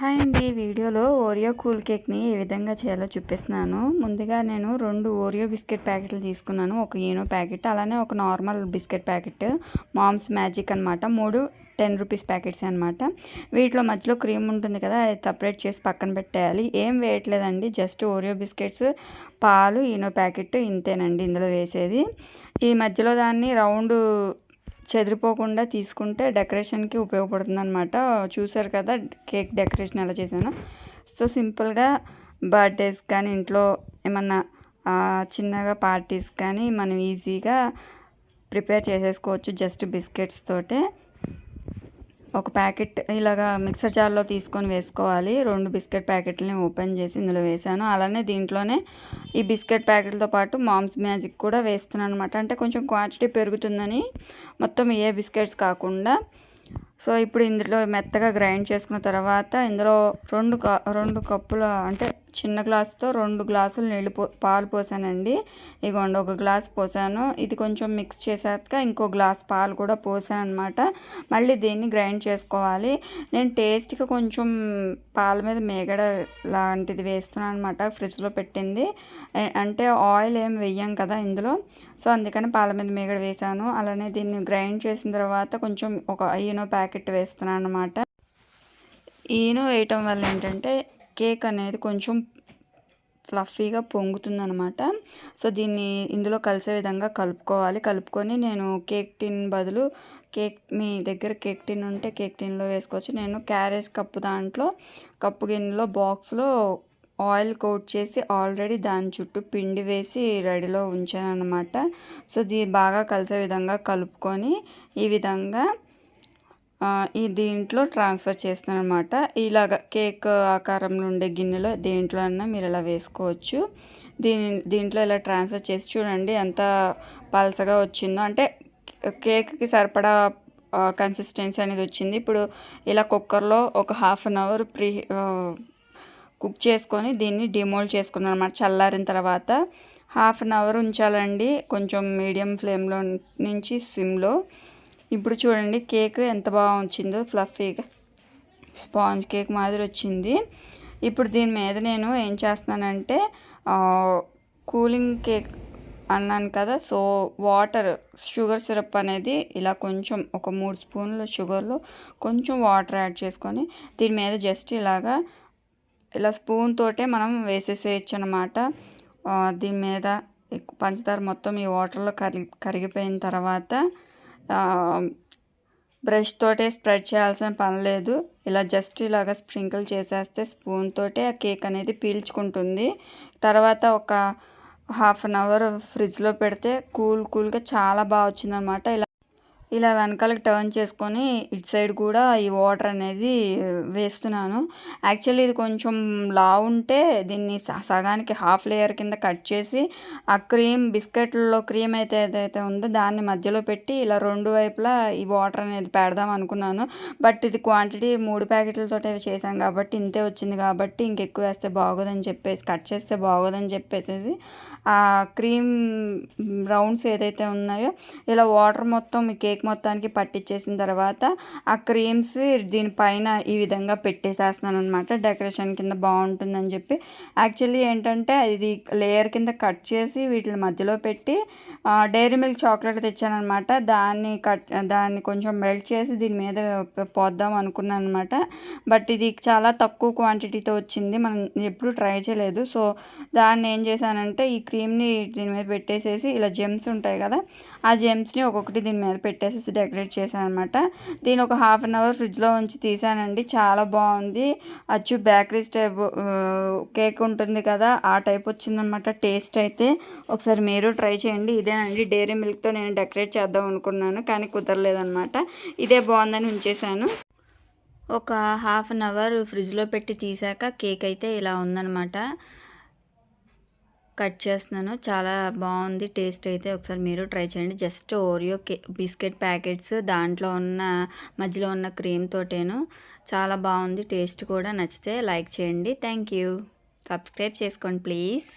Hi అండి. వీడియోలో Oreo cool కేక్ని ఏ విధంగా చేయాలో చూపిస్తున్నాను. ముందుగా నేను 2 ఓరియో బిస్కెట్ ప్యాకెట్లు తీసుకున్నాను. ఒక ఈనో ప్యాకెట్, అలానే ఒక normal biscuit packet, Mom's Magic అనమాట. 3 ₹10 ప్యాకెట్స్ అనమాట. వీటిలో మధ్యలో క్రీమ్ ఉంటుంది కదా, అది సపరేట్ చేసి పక్కన పెట్టేయాలి. ఏం వేయట్లేదండి, జస్ట్ ఓరియో బిస్కెట్స్, పాలు, ఈనో ప్యాకెట్, ఇంతేనండి ఇందులో వేసేది. ఈ మధ్యలో దాన్ని రౌండ్ చెదిరిపోకుండా తీసుకుంటే డెకరేషన్కి ఉపయోగపడుతుంది అనమాట. చూసారు కదా కేక్ డెకరేషన్ ఎలా చేశాను. సో సింపుల్గా బర్త్డేస్ కానీ ఇంట్లో ఏమన్నా చిన్నగా పార్టీస్ కానీ మనం ఈజీగా ప్రిపేర్ చేసేసుకోవచ్చు జస్ట్ బిస్కెట్స్ తోటే. ఒక ప్యాకెట్ ఇలాగా మిక్సర్ జార్లో తీసుకొని వేసుకోవాలి. 2 బిస్కెట్ ప్యాకెట్లని ఓపెన్ చేసి ఇందులో వేసాను. అలానే దీంట్లోనే ఈ బిస్కెట్ ప్యాకెట్లతో పాటు మామ్స్ మ్యాజిక్ కూడా వేస్తున్నాను అనమాట. అంటే కొంచెం క్వాంటిటీ పెరుగుతుందని, మొత్తం ఏ బిస్కెట్స్ కాకుండా. సో ఇప్పుడు ఇందులో మెత్తగా గ్రైండ్ చేసుకున్న తర్వాత ఇందులో 2 కప్పుల అంటే చిన్న గ్లాసుతో 2 గ్లాసులు నీళ్ళు పాలు పోసానండి. ఇగోండి, ఒక గ్లాస్ పోసాను. ఇది కొంచెం మిక్స్ చేసాక ఇంకో గ్లాస్ పాలు కూడా పోసాను అనమాట. మళ్ళీ దీన్ని గ్రైండ్ చేసుకోవాలి. నేను టేస్ట్కి కొంచెం పాల మీద మేగడ లాంటిది వేస్తున్నాను అనమాట, ఫ్రిడ్జ్లో పెట్టింది. అంటే ఆయిల్ ఏం వెయ్యం కదా ఇందులో, సో అందుకని పాల మీద మేగడ వేసాను. అలానే దీన్ని గ్రైండ్ చేసిన తర్వాత కొంచెం ఒక ఈనో ప్యాకెట్ వేస్తున్నాను అనమాట. ఈనో వేయటం వల్ల ఏంటంటే కేక్ అనేది కొంచెం ఫ్లఫీగా పొంగుతుందనమాట. సో దీన్ని ఇందులో కలిసే విధంగా కలుపుకోవాలి. కలుపుకొని నేను కేక్ టిన్ బదులు మీ దగ్గర కేక్ టిన్ ఉంటే కేక్ టిన్లో వేసుకోవచ్చు. నేను క్యారేజ్ కప్పు దాంట్లో కప్పు గిన్నెలో బాక్స్లో ఆయిల్ కోట్ చేసి ఆల్రెడీ దాని చుట్టూ పిండి వేసి రెడీలో ఉంచాను అనమాట. సో బాగా కలిసే విధంగా కలుపుకొని ఈ విధంగా దీంట్లో ట్రాన్స్ఫర్ చేస్తాను అనమాట. ఇలాగ కేక్ ఆకారంలో ఉండే గిన్నెలో దేంట్లో అన్నా మీరు ఇలా వేసుకోవచ్చు. దీంట్లో ఇలా ట్రాన్స్ఫర్ చేసి చూడండి ఎంత పలసగా వచ్చిందో. అంటే కేక్కి సరిపడా కన్సిస్టెన్సీ అనేది వచ్చింది. ఇప్పుడు ఇలా కుక్కర్లో ఒక ½ అన్ అవర్ కుక్ చేసుకొని దీన్ని డిమోల్డ్ చేసుకున్నాను అనమాట. చల్లారిన తర్వాత ½ అన్ అవర్ ఉంచాలండి, కొంచెం మీడియం ఫ్లేమ్లో నుంచి సిమ్లో. ఇప్పుడు చూడండి కేక్ ఎంత బాగా వచ్చిందో, ఫ్లఫీగా స్పాంజ్ కేక్ మాదిరి వచ్చింది. ఇప్పుడు దీని మీద నేను ఏం చేస్తున్నానంటే కూలింగ్ కేక్ అన్నాను కదా, సో షుగర్ సిరప్ అనేది ఇలా కొంచెం ఒక 3 స్పూన్ల షుగర్లో కొంచెం వాటర్ యాడ్ చేసుకొని దీని మీద జస్ట్ ఇలా స్పూన్ తోటే మనం వేసేసేయచ్చు అనమాట. దీని మీద పంచదార మొత్తం ఈ వాటర్లో కరిగిపోయిన తర్వాత బ్రష్ తోటే స్ప్రెడ్ చేయాల్సిన పని లేదు. ఇలా జస్ట్ ఇలాగ స్ప్రింకిల్ చేసేస్తే స్పూన్ తోటే ఆ కేక్ అనేది పీల్చుకుంటుంది. తర్వాత ఒక ½ అన్ అవర్ ఫ్రిడ్జ్లో పెడితే కూల్గా చాలా బాగా వచ్చిందనమాట. ఇలా వెనకాలకి టర్న్ చేసుకొని ఇటు సైడ్ కూడా ఈ వాటర్ అనేది వేస్తున్నాను. యాక్చువల్లీ ఇది కొంచెం లావు ఉంటే దీన్ని సగానికి హాఫ్ లేయర్ కింద కట్ చేసి ఆ బిస్కెట్లలో క్రీమ్ ఏదైతే ఉందో దాన్ని మధ్యలో పెట్టి ఇలా 2 వైపులా ఈ వాటర్ అనేది పెడదాం అనుకున్నాను. బట్ ఇది క్వాంటిటీ 3 ప్యాకెట్లతో చేశాం కాబట్టి ఇంతే వచ్చింది కాబట్టి ఇంకెక్కువ వేస్తే బాగోదని చెప్పేసి, కట్ చేస్తే బాగోదని చెప్పేసి ఆ క్రీమ్ రౌండ్స్ ఏదైతే ఉన్నాయో ఇలా వాటర్ మొత్తం ఈ కేక్ మొత్తానికి పట్టించేసిన తర్వాత ఆ క్రీమ్స్ దీనిపైన ఈ విధంగా పెట్టేసేస్తున్నాను అనమాట. డెకరేషన్ కింద బాగుంటుందని చెప్పి. యాక్చువల్లీ ఏంటంటే ఇది లేయర్ కింద కట్ చేసి వీటి మధ్యలో పెట్టి డైరీ మిల్క్ చాక్లెట్ తెచ్చాను అనమాట. దాన్ని కొంచెం మెల్ట్ చేసి దీని మీద పోద్దాం అనుకున్నాను అనమాట. బట్ ఇది చాలా తక్కువ క్వాంటిటీతో వచ్చింది, మనం ఎప్పుడు ట్రై చేయలేదు. సో దాన్ని ఏం చేశానంటే ఈ క్రీమ్ని దీని మీద పెట్టేసేసి ఇలా జెమ్స్ ఉంటాయి కదా, ఆ జెమ్స్ని ఒక్కొక్కటి దీని మీద పెట్టేసేసి డెకరేట్ చేశాను అనమాట. దీని ఒక ½ అన్ అవర్ ఫ్రిడ్జ్లో ఉంచి తీసానండి. చాలా బాగుంది. అచ్చు బేకరీ టైప్ కేక్ ఉంటుంది కదా, ఆ టైప్ వచ్చిందనమాట టేస్ట్ అయితే. ఒకసారి మీరు ట్రై చేయండి. ఇదేనండి డైరీ మిల్క్తో నేను డెకరేట్ చేద్దాం అనుకున్నాను కానీ కుదరలేదనమాట. ఇదే బాగుందని ఉంచేసాను. ఒక ½ అన్ అవర్ ఫ్రిడ్జ్లో పెట్టి తీసాక కేక్ అయితే ఇలా ఉందనమాట. కట్ చేస్తున్నాను. చాలా బాగుంది టేస్ట్ అయితే. ఒకసారి మీరు ట్రై చేయండి. జస్ట్ ఓరియో బిస్కెట్ ప్యాకెట్స్ దాంట్లో ఉన్న మధ్యలో ఉన్న క్రీమ్ తోటేను. చాలా బాగుంది టేస్ట్ కూడా. నచ్చితే లైక్ చేయండి. Thank you. సబ్స్క్రైబ్ చేసుకోండి ప్లీజ్.